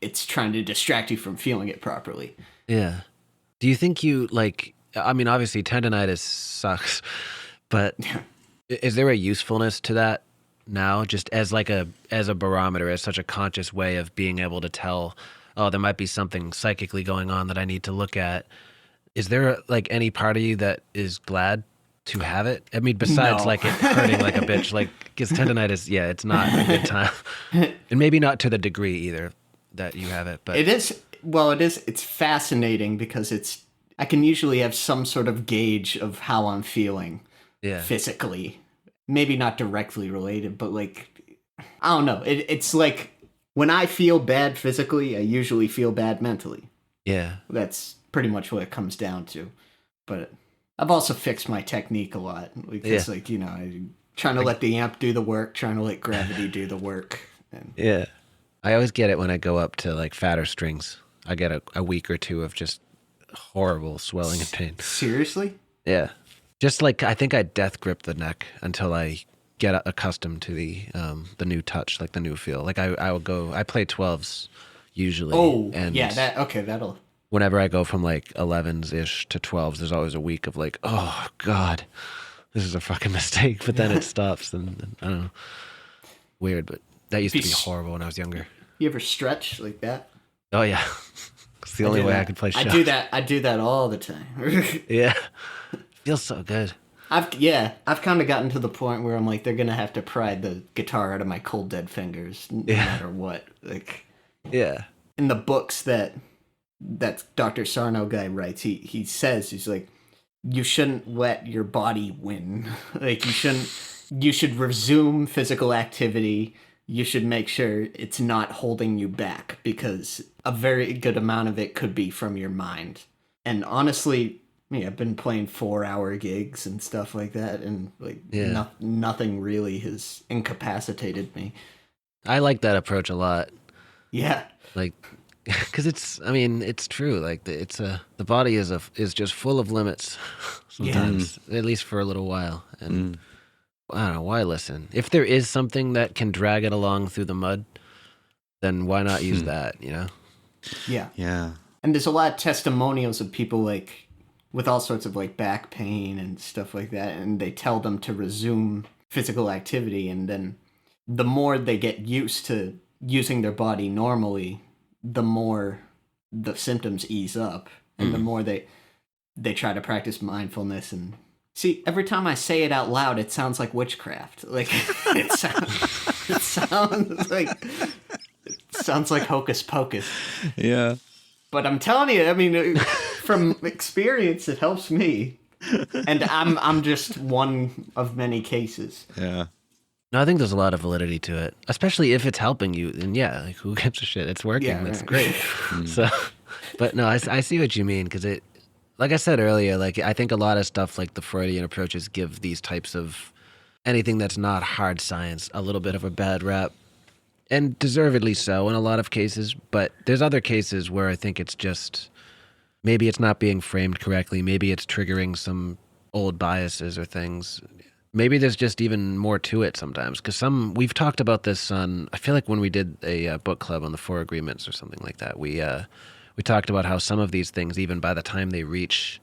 it's trying to distract you from feeling it properly. Yeah. Do you think you I mean, obviously tendonitis sucks, but is there a usefulness to that now, just as as a barometer, as such a conscious way of being able to tell, oh, there might be something psychically going on that I need to look at? Is there like any part of you that is glad to have it? I mean, besides No. it hurting like a bitch, because tendonitis, it's not a good time. And maybe not to the degree either that you have it, but it's fascinating because I can usually have some sort of gauge of how I'm feeling physically. Maybe not directly related, but like, I don't know. It's like when I feel bad physically, I usually feel bad mentally. Yeah. That's pretty much what it comes down to. But I've also fixed my technique a lot. Because I'm trying to let the amp do the work, trying to let gravity do the work. And yeah. I always get it when I go up to like fatter strings. I get a week or two of just horrible swelling and pain. Seriously? Yeah. Just like, I think I death grip the neck until I get accustomed to the new touch, like the new feel. Like I play 12s usually. Oh, and yeah, that'll... Whenever I go from like 11s-ish to 12s, there's always a week of like, oh God, this is a fucking mistake. But then it stops, and I don't know. Weird, but that used to be horrible when I was younger. You ever stretch like that? Oh yeah. It's the only way I can play shots. I do that all the time. Yeah. Feels so good. I've kind of gotten to the point where I'm like, they're gonna have to pry the guitar out of my cold dead fingers, no matter what. Like, yeah. In the books that Dr. Sarno guy writes, he says, he's like, you shouldn't let your body win. Like, you should resume physical activity. You should make sure it's not holding you back, because a very good amount of it could be from your mind. And honestly, I've been playing 4-hour gigs and stuff like that, and like nothing really has incapacitated me. I like that approach a lot. Yeah. Like, because it's true. Like the body is just full of limits sometimes, at least for a little while. And I don't know, why listen? If there is something that can drag it along through the mud, then why not use that, Yeah. Yeah. And there's a lot of testimonials of people like with all sorts of like back pain and stuff like that, and they tell them to resume physical activity, and then the more they get used to using their body normally, the more the symptoms ease up, and the more they try to practice mindfulness. And see, every time I say it out loud, it sounds like witchcraft. Like it sounds like hocus pocus. Yeah. But I'm telling you, I mean, from experience, it helps me, and I'm just one of many cases. Yeah. No, I think there's a lot of validity to it, especially if it's helping you. And like, who gives a shit? It's working. Yeah, That's right. great. So, but no, I see what you mean, because it, like I said earlier, like I think a lot of stuff like the Freudian approaches give these types of anything that's not hard science a little bit of a bad rap, and deservedly so in a lot of cases. But there's other cases where I think it's just maybe it's not being framed correctly. Maybe it's triggering some old biases or things. Maybe there's just even more to it sometimes. Because we've talked about this on, I feel like when we did a book club on the Four Agreements or something like that, we talked about how some of these things, even by the time they reach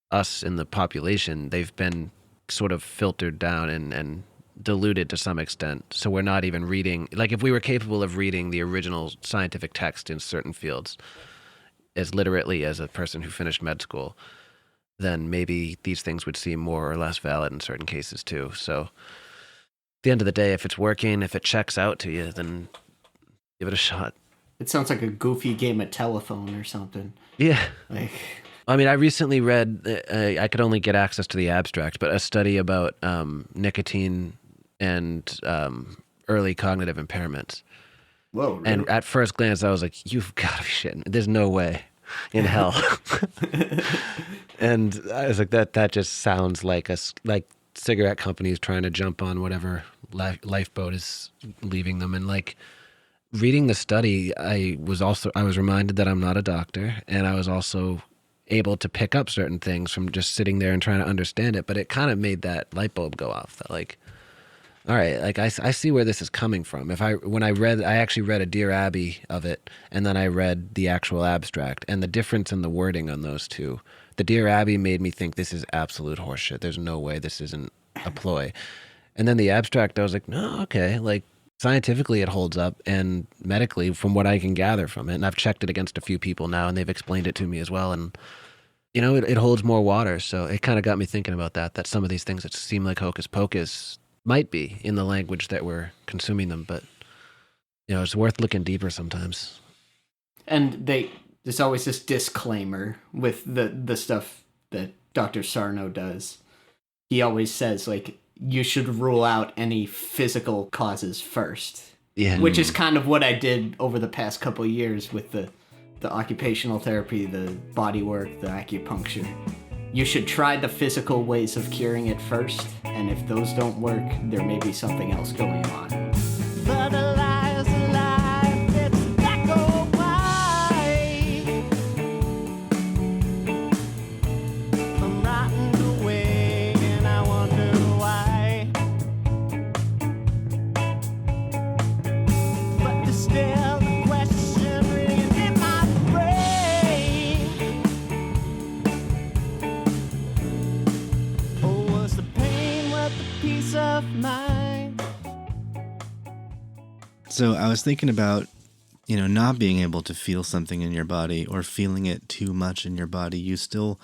us in the population, they've been sort of filtered down and diluted to some extent. So we're not even reading, like if we were capable of reading the original scientific text in certain fields as literately as a person who finished med school, then maybe these things would seem more or less valid in certain cases too. So at the end of the day, if it's working, if it checks out to you, then give it a shot. It sounds like a goofy game of telephone or something. Yeah. Like, I mean, I recently read, I could only get access to the abstract, but a study about nicotine and early cognitive impairments. whoa, really? And at first glance, I was like, you've got to be shitting. There's no way in hell. And I was like, that just sounds like like cigarette companies trying to jump on whatever lifeboat is leaving them. And like reading the study, I was reminded that I'm not a doctor, and I was also able to pick up certain things from just sitting there and trying to understand it. But it kind of made that light bulb go off that like, all right, like I see where this is coming from. I actually read a Dear Abby of it, and then I read the actual abstract, and the difference in the wording on those two. The Dear Abby made me think this is absolute horseshit. There's no way this isn't a ploy. And then the abstract, I was like, no, okay, like scientifically it holds up, and medically, from what I can gather from it, and I've checked it against a few people now, and they've explained it to me as well, and you know, it holds more water. So it kind of got me thinking about that some of these things that seem like hocus pocus might be in the language that we're consuming them, but you know, it's worth looking deeper sometimes. And there's always this disclaimer with the stuff that Dr. Sarno does. He always says, like, you should rule out any physical causes first. Yeah. Which is kind of what I did over the past couple of years with the occupational therapy, the body work, the acupuncture. You should try the physical ways of curing it first, and if those don't work, there may be something else going on. But a lie is a lie, it's black or white. I'm rotting away, and I wonder why. But there's still the question ringing in my brain. Oh, was the pain worth the peace of mind? So I was thinking about, not being able to feel something in your body or feeling it too much in your body. You still,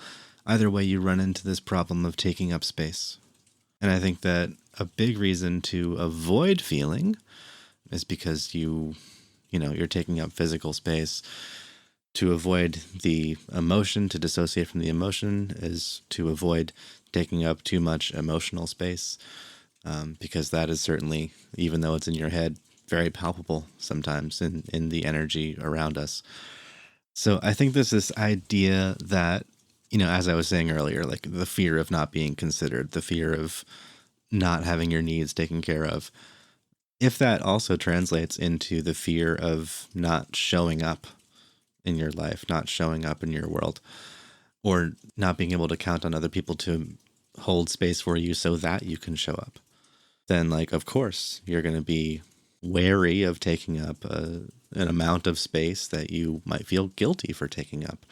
either way, you run into this problem of taking up space. And I think that a big reason to avoid feeling is because you're taking up physical space. To avoid the emotion, to dissociate from the emotion, is to avoid taking up too much emotional space, because that is certainly, even though it's in your head, very palpable sometimes in the energy around us. So I think there's this idea that, as I was saying earlier, like the fear of not being considered, the fear of not having your needs taken care of, if that also translates into the fear of not showing up in your life, not showing up in your world, or not being able to count on other people to hold space for you so that you can show up, then of course you're going to be wary of taking up an amount of space that you might feel guilty for taking up,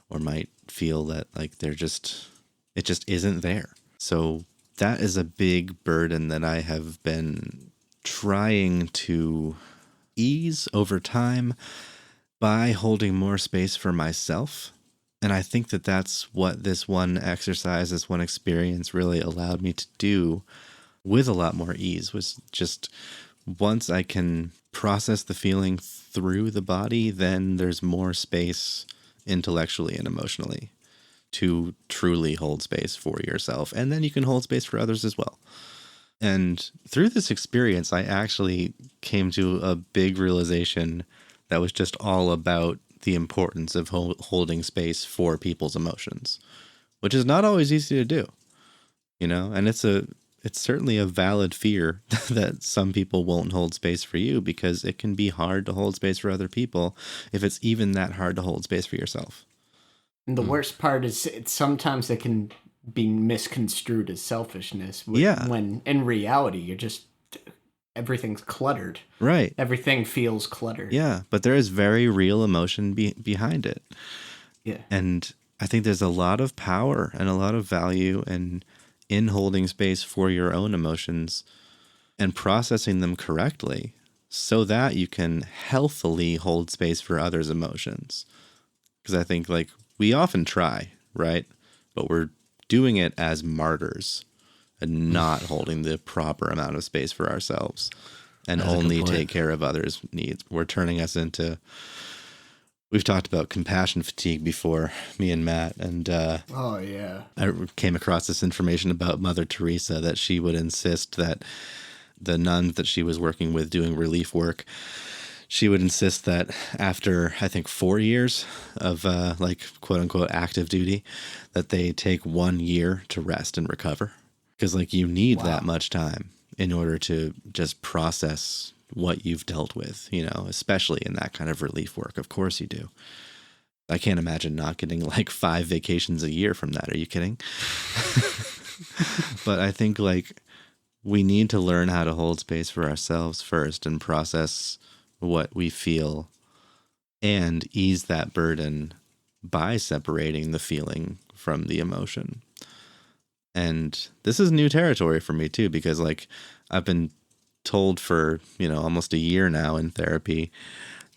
or might feel that it just isn't there. So that is a big burden that I have been trying to ease over time by holding more space for myself. And I think that that's what this one exercise, this one experience really allowed me to do with a lot more ease, was just once I can process the feeling through the body, then there's more space intellectually and emotionally to truly hold space for yourself. And then you can hold space for others as well. And through this experience, I actually came to a big realization that was just all about the importance of holding space for people's emotions, which is not always easy to do, and it's certainly a valid fear that some people won't hold space for you, because it can be hard to hold space for other people if it's even that hard to hold space for yourself. And the worst part is sometimes it can be misconstrued as selfishness. Yeah. When in reality, everything's cluttered. Right. Everything feels cluttered. Yeah, but there is very real emotion behind it. Yeah. And I think there's a lot of power and a lot of value in holding space for your own emotions and processing them correctly so that you can healthily hold space for others' emotions. Because I think like we often try, right? But we're doing it as martyrs and not holding the proper amount of space for ourselves and only take care of others' needs. We're turning us into, we've talked about compassion fatigue before, me and Matt, and oh yeah, I came across this information about Mother Teresa that she would insist that the nuns that she was working with doing relief work, she would insist that after, I think, 4 years of like quote unquote active duty, that they take 1 year to rest and recover. Because like you need that much time in order to just process what you've dealt with, you know, especially in that kind of relief work. Of course you do. I can't imagine not getting like 5 vacations a year from that. Are you kidding? But I think like we need to learn how to hold space for ourselves first and process what we feel and ease that burden by separating the feeling from the emotion. And this is new territory for me too, because like I've been told for, you know, almost a year now in therapy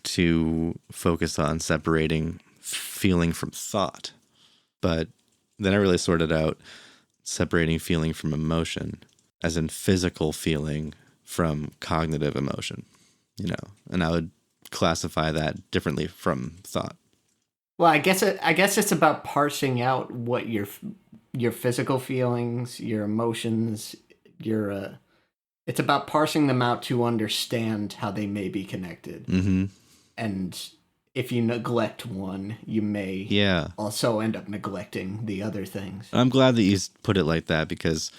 to focus on separating feeling from thought. But then I really sorted out separating feeling from emotion, as in physical feeling from cognitive emotion, you know, and I would classify that differently from thought. Well, I guess it's about parsing out what your physical feelings, your emotions, it's about parsing them out to understand how they may be connected. Mm-hmm. And if you neglect one, you may also end up neglecting the other things. I'm glad that you put it like that, because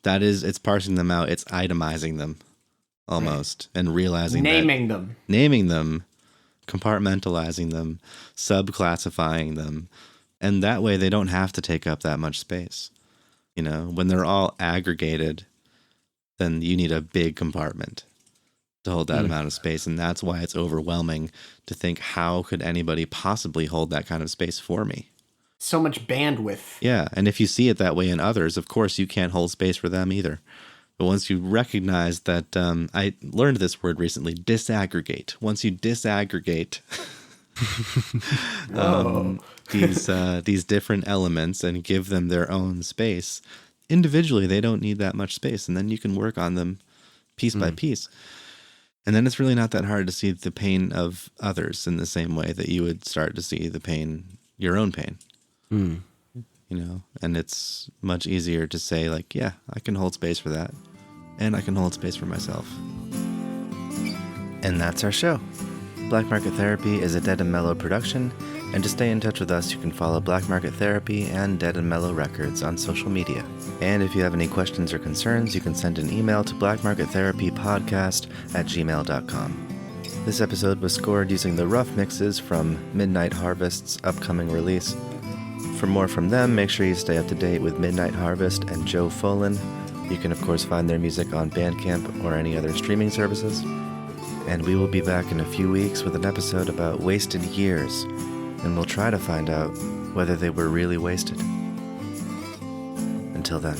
it's parsing them out. It's itemizing them almost, right. And realizing naming them, compartmentalizing them, subclassifying them. And that way they don't have to take up that much space. You know, when they're all aggregated, then you need a big compartment to hold that amount of space. And that's why it's overwhelming to think, how could anybody possibly hold that kind of space for me? So much bandwidth. Yeah. And if you see it that way in others, of course, you can't hold space for them either. But once you recognize that, I learned this word recently, disaggregate. Once you disaggregate these different elements and give them their own space, individually, they don't need that much space. And then you can work on them piece by piece. And then it's really not that hard to see the pain of others in the same way that you would start to see your own pain. You know, and it's much easier to say like, yeah, I can hold space for that. And I can hold space for myself. And that's our show. Black Market Therapy is a Dead and Mellow production. And to stay in touch with us, you can follow Black Market Therapy and Dead and Mellow Records on social media. And if you have any questions or concerns, you can send an email to blackmarkettherapypodcast@gmail.com. This episode was scored using the rough mixes from Midnight Harvest's upcoming release. For more from them, make sure you stay up to date with Midnight Harvest and Joe Folan. You can, of course, find their music on Bandcamp or any other streaming services. And we will be back in a few weeks with an episode about wasted years, and we'll try to find out whether they were really wasted. Until then.